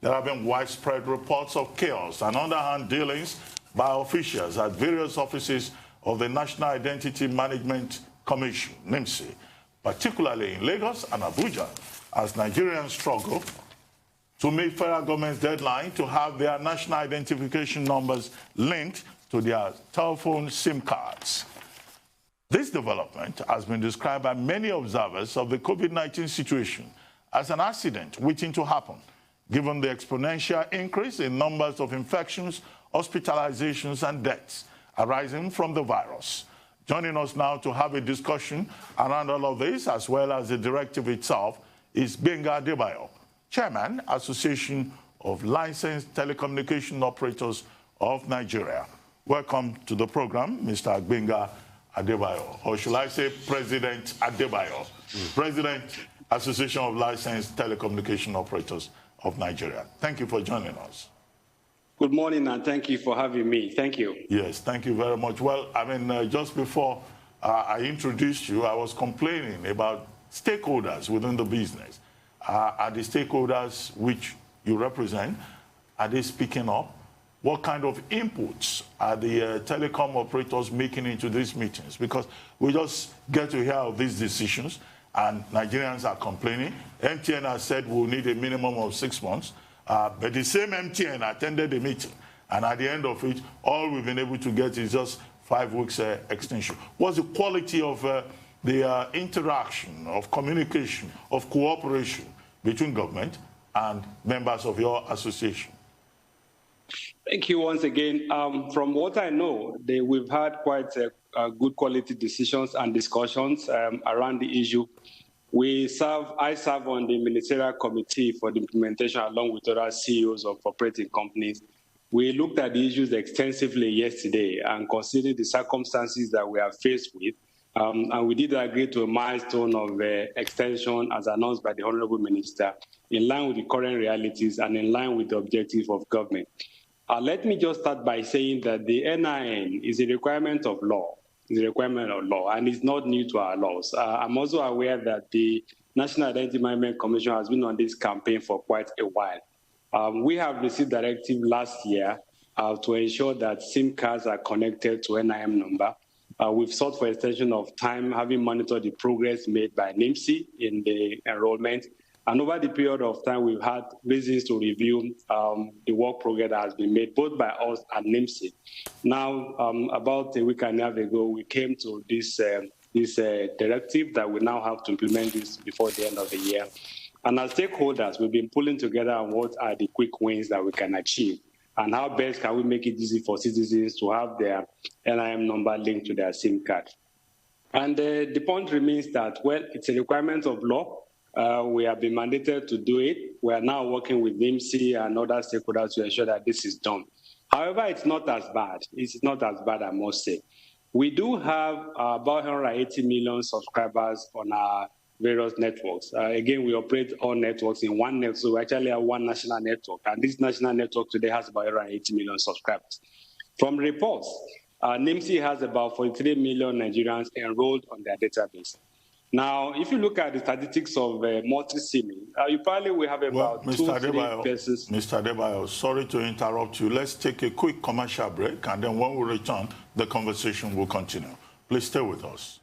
There have been widespread reports of chaos and underhand dealings by officials at various offices of the National Identity Management Commission, NIN-SIM, particularly in Lagos and Abuja, as Nigerians struggle to meet federal government's deadline to have their national identification numbers linked to their telephone SIM cards. This development has been described by many observers of the COVID-19 situation as an accident waiting to happen, given the exponential increase in numbers of infections, hospitalizations, and deaths arising from the virus. Joining us now to have a discussion around all of this, as well as the directive itself, is Gbenga Adebayo, Chairman, Association of Licensed Telecommunication Operators of Nigeria. Welcome to the program, Mr. Gbenga Adebayo, or should I say President Adebayo, President, Association of Licensed Telecommunication Operators of Nigeria. Thank you for joining us. Good morning, and thank you for having me. Thank you. Yes, thank you very much. Well, I mean, just before I introduced you, I was complaining about stakeholders within the business. Are the stakeholders which you represent, are they speaking up? What kind of inputs are the telecom operators making into these meetings? Because we just get to hear of these decisions, and Nigerians are complaining. MTN has said we'll need a minimum of 6 months, but the same MTN attended the meeting, and at the end of it, all we've been able to get is just 5 weeks extension. What's the quality of the interaction, of communication, of cooperation between government and members of your association? Thank you once again. From what I know, we've had quite good quality decisions and discussions around the issue. I serve on the ministerial committee for the implementation along with other CEOs of operating companies. We looked at the issues extensively yesterday and considered the circumstances that we are faced with. And we did agree to a milestone of extension as announced by the Honorable Minister, in line with the current realities and in line with the objective of government. Let me just start by saying that the NIN is a requirement of law. It's a requirement of law, and it's not new to our laws. I'm also aware that the National Identity Management Commission has been on this campaign for quite a while. We have received directive last year to ensure that SIM cards are connected to NIN number. We've sought for extension of time, having monitored the progress made by NIN-SIM in the enrollment. And over the period of time, we've had reasons to review the work progress that has been made, both by us and NIN-SIM. Now, about a week and a half ago, we came to this directive that we now have to implement this before the end of the year. And as stakeholders, we've been pulling together on what are the quick wins that we can achieve, and how best can we make it easy for citizens to have their NIN number linked to their SIM card. And the point remains that, well, it's a requirement of law. We have been mandated to do it. We are now working with NIN-SIM and other stakeholders to ensure that this is done. However, it's not as bad. It's not as bad, I must say. We do have about 180 million subscribers on our various networks. Again, we operate all networks in one network, so we actually have one national network. And this national network today has about 180 million subscribers. From reports, NIN-SIM has about 43 million Nigerians enrolled on their database. Now, if you look at the statistics of multi-SIMing, you probably will have about 2-3 persons. Mr. Adebayo, sorry to interrupt you. Let's take a quick commercial break, and then when we return, the conversation will continue. Please stay with us.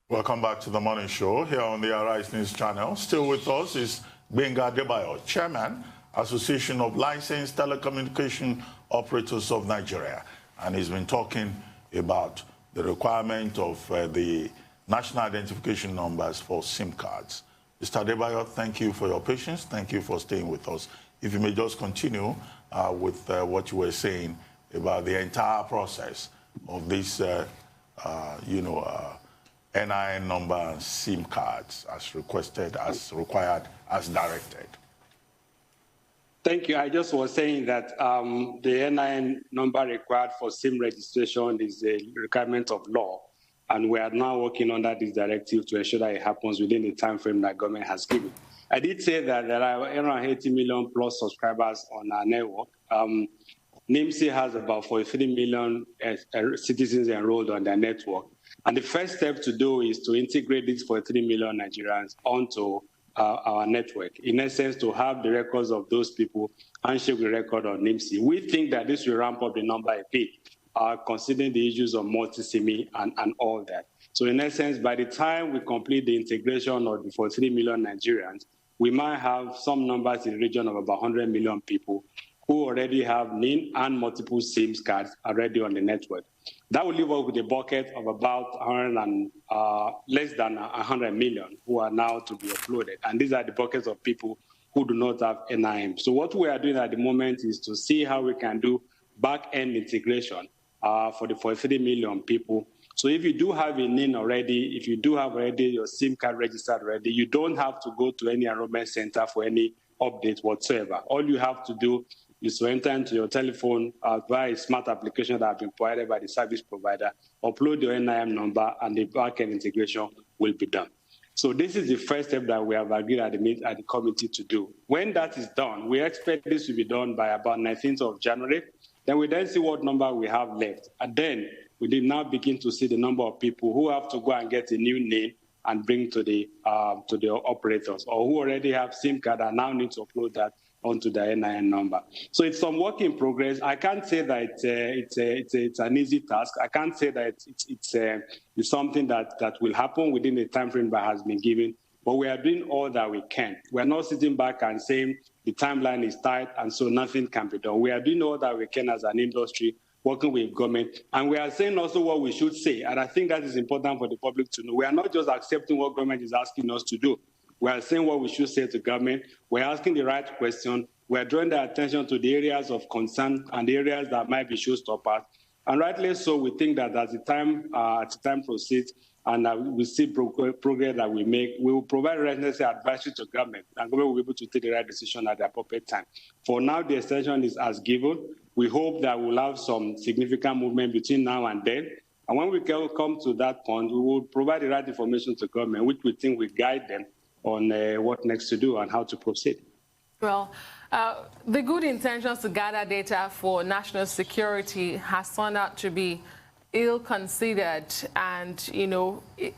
Welcome back to the morning show here on the Arise News channel. Still with us is Gbenga Adebayo, Chairman, Association of Licensed Telecommunication Operators of Nigeria. And he's been talking about the requirement of the national identification numbers for SIM cards. Mr. Adebayo, thank you for your patience. Thank you for staying with us. If you may just continue with what you were saying about the entire process of this, NIN number and SIM cards as requested, as required, as directed. Thank you. I just was saying that the NIN number required for SIM registration is a requirement of law, and we are now working under this directive to ensure that it happens within the time frame that government has given. I did say that there are around 80 million plus subscribers on our network. NIN-SIM has about 43 million citizens enrolled on their network. And the first step to do is to integrate these 43 million Nigerians onto our network. In essence, to have the records of those people and share the record on NIN-SIM. We think that this will ramp up the number a bit, considering the issues of multi-SIM and all that. So in essence, by the time we complete the integration of the 43 million Nigerians, we might have some numbers in the region of about 100 million people who already have NIN and multiple SIM cards already on the network. That will leave us with a bucket of about less than 100 million who are now to be uploaded. And these are the buckets of people who do not have NIN. So what we are doing at the moment is to see how we can do back-end integration for the 43 million people. So if you do have a NIN already, if you do have already your SIM card registered already, you don't have to go to any enrollment center for any update whatsoever. All you have to do is to enter into your telephone via a smart application that has been provided by the service provider, upload your NIN number, and the backend integration will be done. So this is the first step that we have agreed at the committee to do. When that is done, we expect this to be done by about 19th of January. Then we then see what number we have left. And then we did now begin to see the number of people who have to go and get a new NIN and bring to the operators, or who already have SIM card and now need to upload that onto the NIN number. So it's some work in progress. I can't say that it's an easy task. I can't say that it's something that will happen within the time frame that has been given, but we are doing all that we can. We're not sitting back and saying the timeline is tight and so nothing can be done. We are doing all that we can as an industry, working with government, and we are saying also what we should say, and I think that is important for the public to know. We are not just accepting what government is asking us to do. We are saying what we should say to government. We're asking the right question. We're drawing their attention to the areas of concern and the areas that might be showstoppers. And rightly so, we think that as the time proceeds and we see progress that we make, we will provide necessary advisory to government, and government will be able to take the right decision at the appropriate time. For now, the extension is as given. We hope that we'll have some significant movement between now and then. And when we come to that point, we will provide the right information to government, which we think will guide them on what next to do and how to proceed. Well, the good intentions to gather data for national security has turned out to be ill-considered and,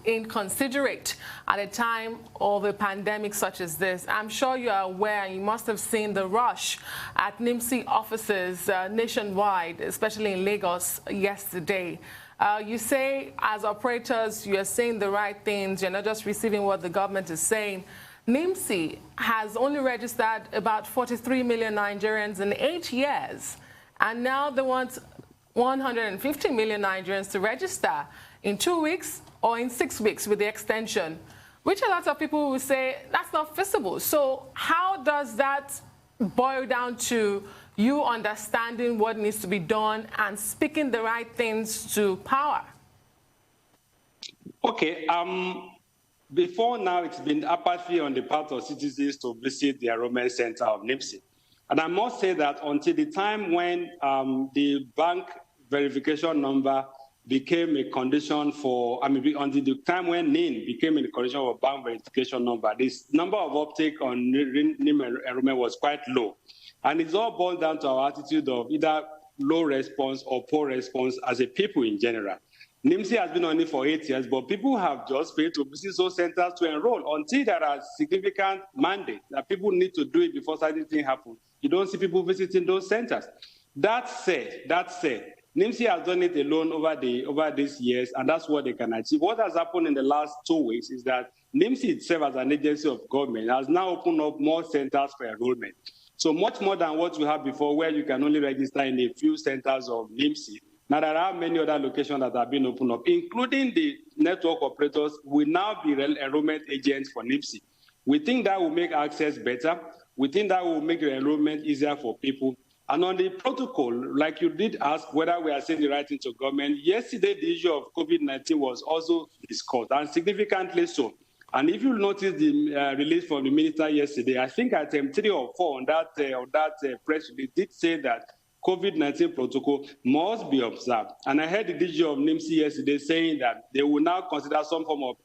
inconsiderate at a time of a pandemic such as this. I'm sure you are aware, you must have seen the rush at NIN-SIM offices nationwide, especially in Lagos yesterday. You say, as operators, you are saying the right things, you're not just receiving what the government is saying. NIN-SIM has only registered about 43 million Nigerians in 8 years, and now they want 150 million Nigerians to register in 2 weeks or in 6 weeks with the extension, which a lot of people will say that's not feasible. So how does that boil down to you understanding what needs to be done and speaking the right things to power? Okay. Before now, it's been apathy on the part of citizens to visit the enrollment center of NIN-SIM. And I must say that until the time when the bank verification number became a condition for, until the time when NIN became a condition for bank verification number, this number of uptake on NIN enrollment was quite low. And it's all boiled down to our attitude of either low response or poor response as a people in general. NIN-SIM has been on it for 8 years, but people have just failed to visit those centers to enroll until there are significant mandates that people need to do it before certain things happen. You don't see people visiting those centers. That said, NIN-SIM has done it alone over these years, and that's what they can achieve. What has happened in the last 2 weeks is that NIN-SIM itself, as an agency of government, has now opened up more centers for enrollment. So much more than what you had before, where you can only register in a few centers of NIN-SIM. Now, there are many other locations that have been opened up, including the network operators will now be enrollment agents for NIN-SIM. We think that will make access better. We think that will make the enrollment easier for people. And on the protocol, like you did ask whether we are saying the right thing to government, yesterday the issue of COVID-19 was also discussed, and significantly so. And if you notice the release from the minister yesterday, I think item 3 or 4 on that press release did say that COVID-19 protocol must be observed. And I heard the DG of NIN-SIM yesterday saying that they will now consider some form of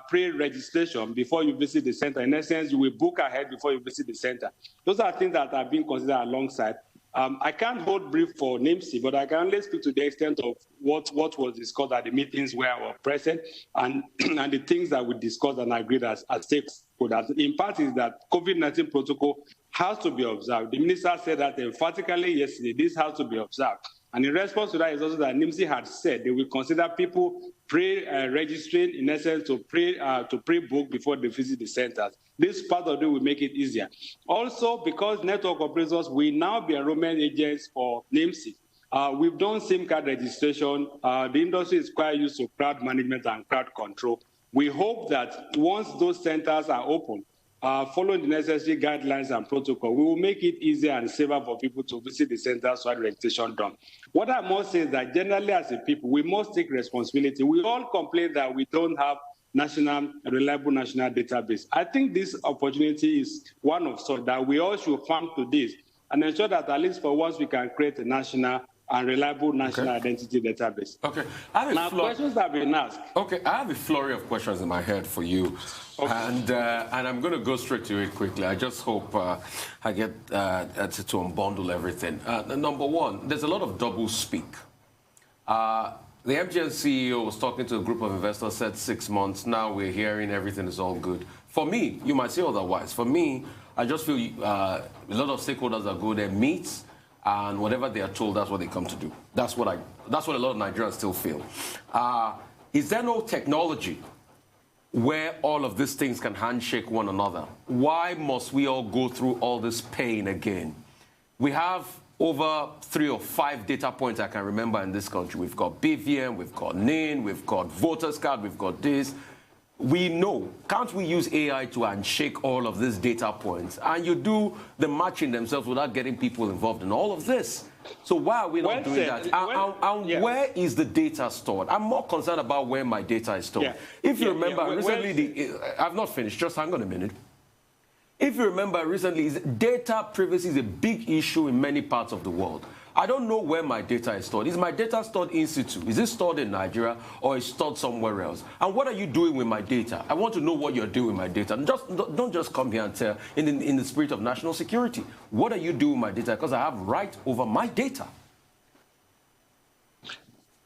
pre-registration before you visit the center. In essence, you will book ahead before you visit the center. Those are things that are being considered alongside. I can't hold brief for NIN-SIM, but I can only speak to the extent of what was discussed at the meetings where I was present and, and the things that we discussed and agreed as stakeholders. In part is that COVID-19 protocol has to be observed. The minister said that emphatically yesterday, this has to be observed. And in response to that is also that NIN-SIM had said they will consider people pre-registering, in essence, to pre-book before they visit the centers. This part of it will make it easier. Also, because network operators will now be enrollment agents for NIN-SIM, we've done SIM card registration. The industry is quite used to crowd management and crowd control. We hope that once those centers are open, following the necessary guidelines and protocol, we will make it easier and safer for people to visit the centers to have registration done. What I must say is that generally as a people, we must take responsibility. We all complain that we don't have reliable national database. I think this opportunity is one of sort that we all should farm to this and ensure that at least for once we can create a national and reliable national identity database. Okay. Now, questions have been asked. Okay, I have a flurry of questions in my head for you. Okay. And I'm going to go straight to it quickly. I just hope I get to unbundle everything. Number one, there's a lot of double speak. The MGN CEO was talking to a group of investors, said 6 months. Now we're hearing everything is all good. For me, you might say otherwise. For me, I just feel a lot of stakeholders that go there meet, and whatever they are told, that's what they come to do. That's what a lot of Nigerians still feel. Is there no technology where all of these things can handshake one another? Why must we all go through all this pain again? We have over 3 or 5 data points I can remember in this country. We've got BVN, we've got NIN, we've got voters card, we've got this. We know, can't we use AI to unshake all of these data points? And you do the matching themselves without getting people involved in all of this. So why are we not doing that? And where is the data stored? I'm more concerned about where my data is stored. If you remember, recently, I've not finished, just hang on a minute. If you remember recently, data privacy is a big issue in many parts of the world. I don't know where my data is stored. Is my data stored in situ? Is it stored in Nigeria or is it stored somewhere else? And what are you doing with my data? I want to know what you're doing with my data. And don't just come here and tell in the spirit of national security. What are you doing with my data? Because I have right over my data.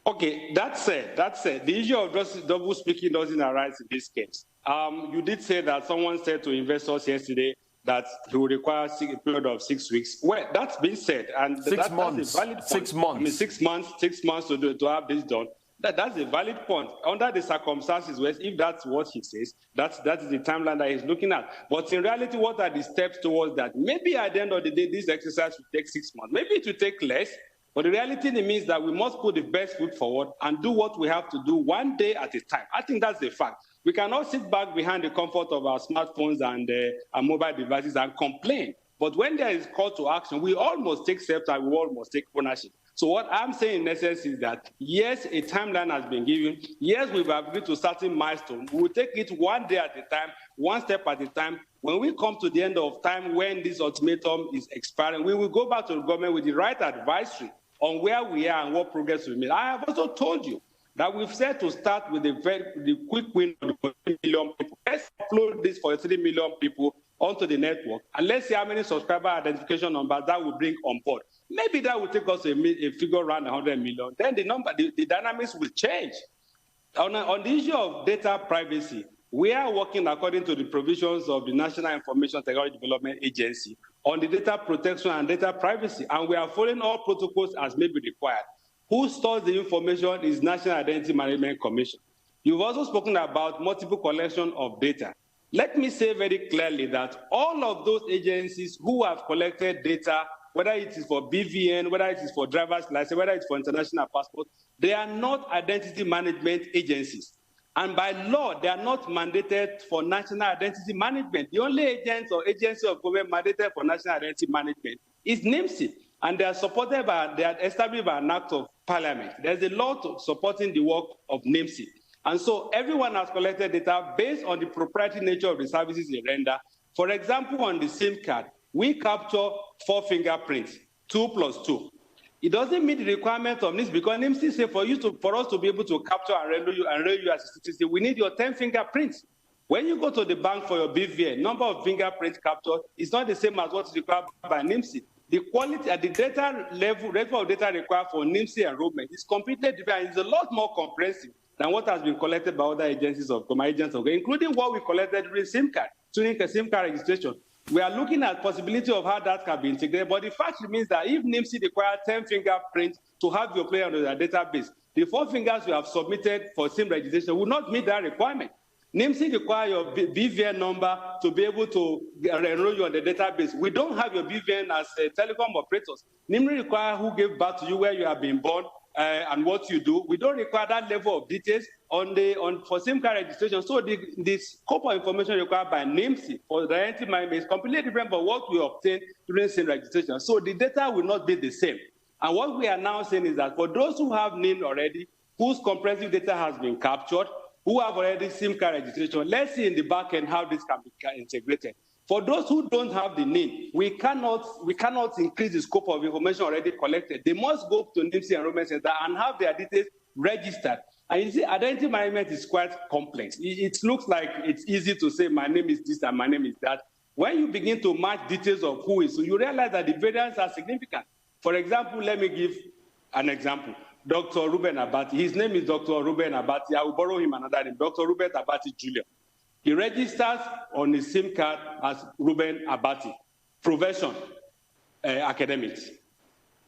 Okay, that's it. The issue of just double speaking doesn't arise in this case. You did say that someone said to investors yesterday that he will require a period of 6 weeks. Well, that's been said, and that's a valid point. 6 months. I mean, 6 months. 6 months to have this done. That's a valid point. Under the circumstances, if that's what he says, that is the timeline that he's looking at. But in reality, what are the steps towards that? Maybe at the end of the day, this exercise will take 6 months. Maybe it will take less. But the reality means that we must put the best foot forward and do what we have to do one day at a time. I think that's the fact. We cannot sit back behind the comfort of our smartphones and our mobile devices and complain. But when there is call to action, we all must take steps and we all must take ownership. So what I'm saying in essence is that, yes, a timeline has been given. Yes, we've agreed to certain milestones. We will take it one day at a time, one step at a time. When we come to the end of time, when this ultimatum is expiring, we will go back to the government with the right advisory on where we are and what progress we made. I have also told you that we've said to start with the quick win of 3 million people. Let's upload this for 3 million people onto the network, and let's see how many subscriber identification numbers that will bring on board. Maybe that will take us a figure around 100 million. Then the dynamics will change. On the issue of data privacy, we are working according to the provisions of the National Information Technology Development Agency on the data protection and data privacy, and we are following all protocols as may be required. Who stores the information is National Identity Management Commission. You've also spoken about multiple collection of data. Let me say very clearly that all of those agencies who have collected data, whether it is for BVN, whether it is for driver's license, whether it's for international passport, they are not identity management agencies. And by law, they are not mandated for national identity management. The only agents or agency of government mandated for national identity management is NIN-SIM. And they are established by an act of parliament. There's a law supporting the work of NIN-SIM. And so everyone has collected data based on the proprietary nature of the services they render. For example, on the SIM card, we capture 4 fingerprints, 2 + 2. It doesn't meet the requirement of NIN-SIM because NIN-SIM says for us to be able to capture and enroll you as a citizen, we need your 10 fingerprints. When you go to the bank for your BVN, number of fingerprints captured is not the same as what is required by NIN-SIM. the quality at the data level of data required for NIN-SIM enrollment is completely different. It's a lot more comprehensive than what has been collected by other agencies of agents, including what we collected during SIM card, during a SIM card registration. We are looking at possibility of how that can be integrated, but the fact remains that if NIN-SIM requires 10 fingerprints to have your player on their database, the 4 fingers you have submitted for SIM registration will not meet that requirement. NIN-SIM requires your BVN number to be able to enroll you on the database. We don't have your BVN as telecom operators. NIN-SIM requires who gave birth to you, where you have been born, and what you do. We don't require that level of details for SIM card registration. So the scope of information required by NIN-SIM for the identity management is completely different from what we obtained during SIM registration. So the data will not be the same. And what we are now saying is that for those who have NIN already, whose comprehensive data has been captured, who have already SIM card registration, let's see in the back end how this can be integrated. For those who don't have the NIN, we cannot increase the scope of information already collected. They must go to NIN-SIM Enrollment Center and have their details registered. And you see, identity management is quite complex. It looks like it's easy to say my name is this and my name is that. When you begin to match details of who is, so you realize that the variants are significant. For example, let me give an example. Dr. Ruben Abati, his name is Dr. Ruben Abati. I will borrow him another name, Dr. Ruben Abati Jr. He registers on his SIM card as Ruben Abati, profession, academics.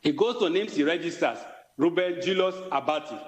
He goes to NIN-SIM, he registers Ruben Julius Abati,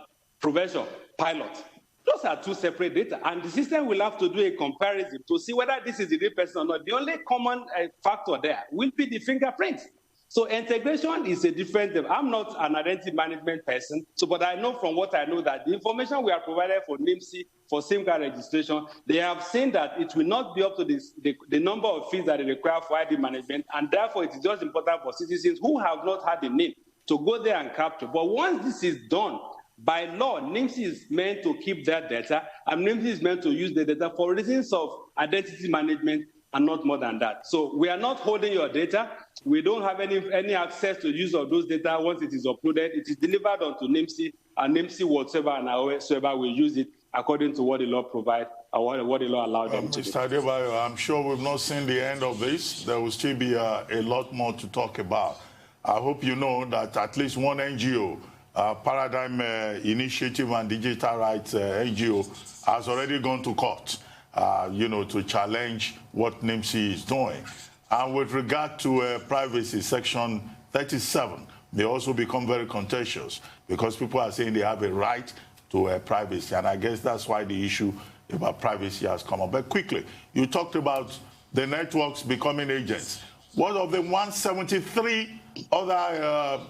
profession, pilot. Those are 2 separate data, and the system will have to do a comparison to see whether this is the real person or not. The only common factor there will be the fingerprints. So integration is a different thing. I'm not an identity management person, but I know from what I know that the information we are provided for NIN-SIM for SIM card registration, they have seen that it will not be up to the number of fees that they require for ID management, and therefore it is just important for citizens who have not had the NIN to go there and capture. But once this is done, by law, NIN-SIM is meant to keep that data, and NIN-SIM is meant to use the data for reasons of identity management and not more than that. So we are not holding your data. We don't have any access to use of those data once it is uploaded. It is delivered onto NIN-SIM, and NIN-SIM whatsoever and however will use it according to what the law provides or what the law allows them to do. Mr. Adebayo, I'm sure we've not seen the end of this. There will still be a lot more to talk about. I hope you know that at least one NGO, Paradigm Initiative and Digital Rights NGO, has already gone to court, to challenge what NIN-SIM is doing. And with regard to privacy, Section 37 may also become very contentious because people are saying they have a right to privacy. And I guess that's why the issue about privacy has come up. But quickly, you talked about the networks becoming agents. What of the 173 other,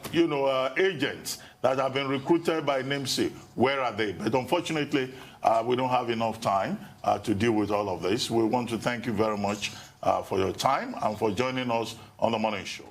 agents that have been recruited by NIN-SIM? Where are they? But unfortunately, we don't have enough time to deal with all of this. We want to thank you very much for your time and for joining us on The Morning Show.